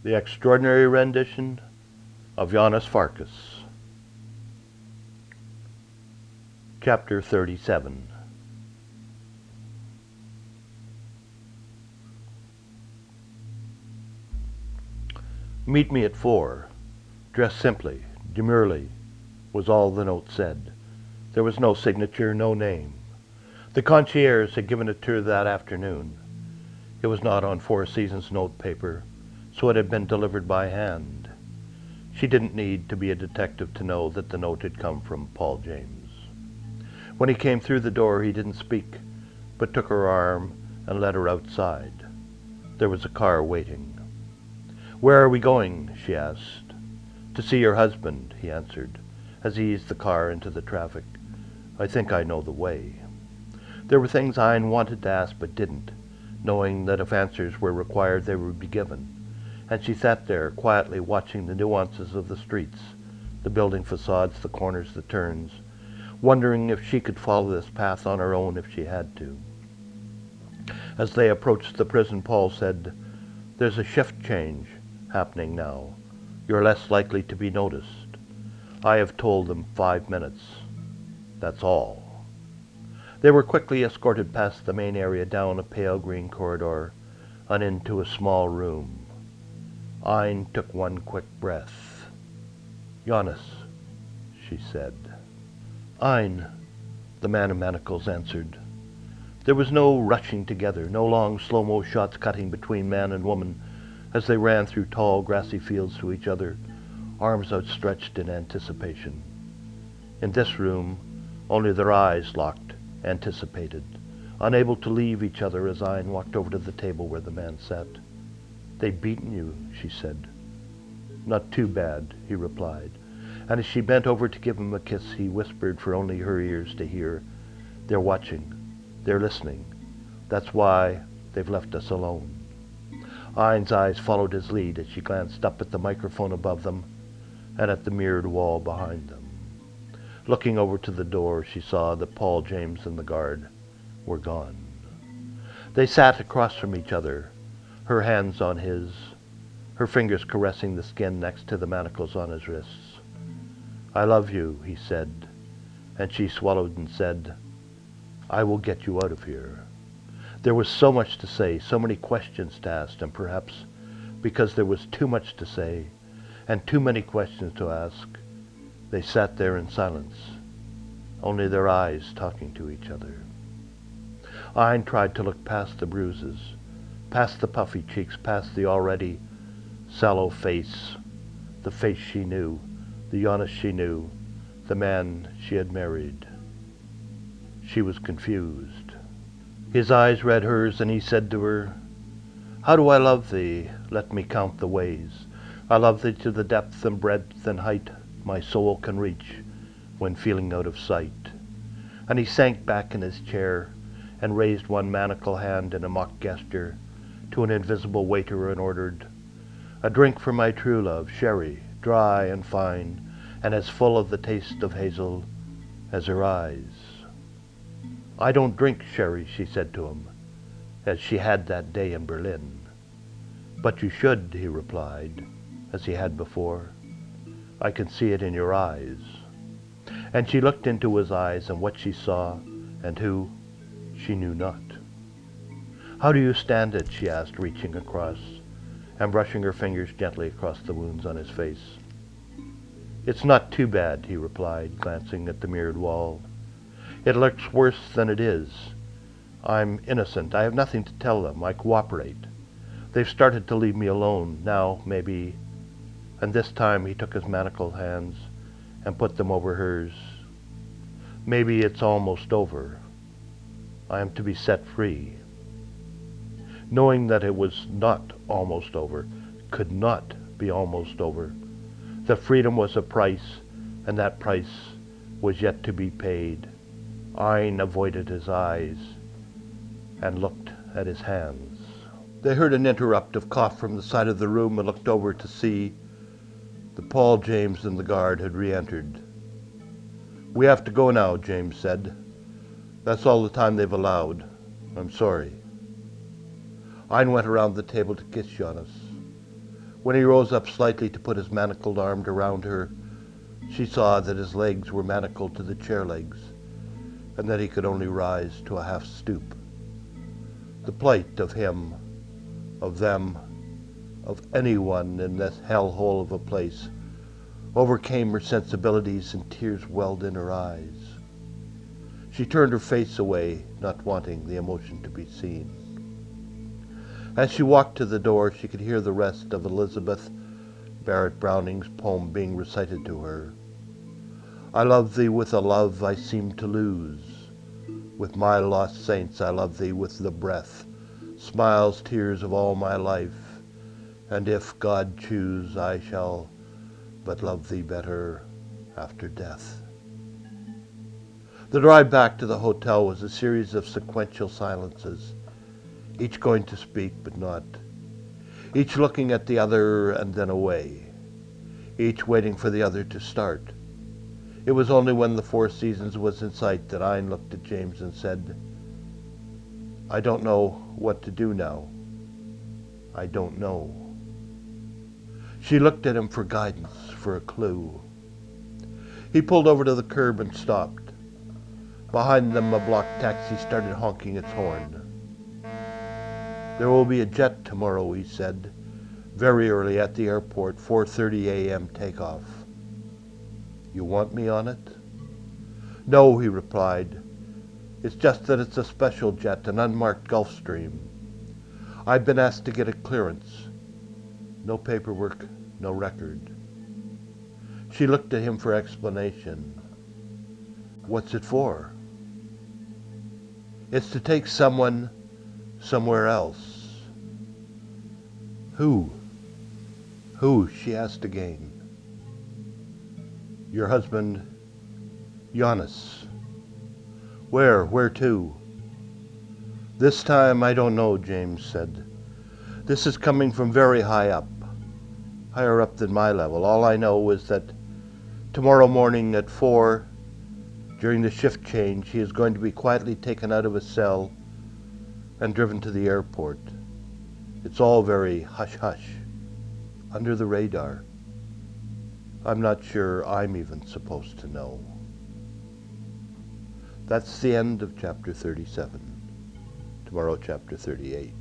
The Extraordinary Rendition of Janos Farkas. Chapter 37. Meet me at 4. Dress simply, demurely, was all the note said. There was no signature, no name. The concierge had given it to her that afternoon. It was not on Four Seasons note paper, so it had been delivered by hand. She didn't need to be a detective to know that the note had come from Paul James. When he came through the door, he didn't speak, but took her arm and led her outside. There was a car waiting. "Where are we going?" she asked. "To see your husband," he answered, as he eased the car into the traffic. "I think I know the way." There were things Ein wanted to ask but didn't, knowing that if answers were required they would be given, and she sat there quietly watching the nuances of the streets, the building facades, the corners, the turns, wondering if she could follow this path on her own if she had to. As they approached the prison, Paul said, "There's a shift change happening now. You're less likely to be noticed. I have told them 5 minutes. That's all." They were quickly escorted past the main area, down a pale green corridor, and into a small room. Ein took one quick breath. "Janos," she said. "Ein," the man in manacles answered. There was no rushing together, no long slow-mo shots cutting between man and woman as they ran through tall grassy fields to each other, arms outstretched in anticipation. In this room, only their eyes locked, anticipated, unable to leave each other as Ein walked over to the table where the man sat. "They've beaten you," she said. "Not too bad," he replied, and as she bent over to give him a kiss, he whispered for only her ears to hear, "They're watching. They're listening. That's why they've left us alone." Ein's eyes followed his lead as she glanced up at the microphone above them and at the mirrored wall behind them. Looking over to the door, she saw that Paul James and the guard were gone. They sat across from each other, her hands on his, her fingers caressing the skin next to the manacles on his wrists. "I love you," he said, and she swallowed and said, "I will get you out of here." There was so much to say, so many questions to ask, and perhaps because there was too much to say and too many questions to ask, they sat there in silence, only their eyes talking to each other. Ein tried to look past the bruises, past the puffy cheeks, past the already sallow face, the face she knew, the Janos she knew, the man she had married. She was confused. His eyes read hers, and he said to her, "How do I love thee? Let me count the ways. I love thee to the depth and breadth and height my soul can reach when feeling out of sight." And he sank back in his chair and raised one manacle hand in a mock gesture to an invisible waiter and ordered, "A drink for my true love, sherry, dry and fine, and as full of the taste of hazel as her eyes." "I don't drink sherry," she said to him, as she had that day in Berlin. "But you should," he replied, as he had before. "I can see it in your eyes." And she looked into his eyes, and what she saw, and who, she knew not. "How do you stand it?" she asked, reaching across and brushing her fingers gently across the wounds on his face. "It's not too bad," he replied, glancing at the mirrored wall. "It looks worse than it is. I'm innocent. I have nothing to tell them. I cooperate. They've started to leave me alone. Now, maybe..." And this time he took his manacled hands and put them over hers. "Maybe it's almost over. I am to be set free." Knowing that it was not almost over, could not be almost over, that freedom was a price, and that price was yet to be paid, Ein avoided his eyes and looked at his hands. They heard an interruptive cough from the side of the room and looked over to see that Paul James and the guard had re-entered. "We have to go now," James said. "That's all the time they've allowed. I'm sorry." Ein went around the table to kiss Janos. When he rose up slightly to put his manacled arm around her, she saw that his legs were manacled to the chair legs, and that he could only rise to a half stoop. The plight of him, of them, of anyone in this hellhole of a place overcame her sensibilities, and tears welled in her eyes. She turned her face away, not wanting the emotion to be seen. As she walked to the door, she could hear the rest of Elizabeth Barrett Browning's poem being recited to her. I love thee with a love I seem to lose. With my lost saints I love thee with the breath, smiles, tears of all my life, and if God choose, I shall but love thee better after death. The drive back to the hotel was a series of sequential silences, each going to speak but not, each looking at the other and then away, each waiting for the other to start. It was only when the Four Seasons was in sight that Ine looked at James and said, I don't know what to do now. I don't know. She looked at him for guidance, for a clue. He pulled over to the curb and stopped. Behind them, a block taxi started honking its horn. There will be a jet tomorrow, he said, very early at the airport, 4:30 a.m. takeoff. You want me on it? No, he replied. It's just that it's a special jet, an unmarked Gulfstream. I've been asked to get a clearance. No paperwork, no record. She looked at him for explanation. What's it for? It's to take someone somewhere else. Who? Who? She asked again. Your husband, Janos. Where? Where to? This time I don't know, James said. This is coming from very high up, higher up than my level. All I know is that tomorrow morning at 4, during the shift change, he is going to be quietly taken out of his cell and driven to the airport. It's all very hush-hush, under the radar. I'm not sure I'm even supposed to know. That's the end of chapter 37. Tomorrow, chapter 38.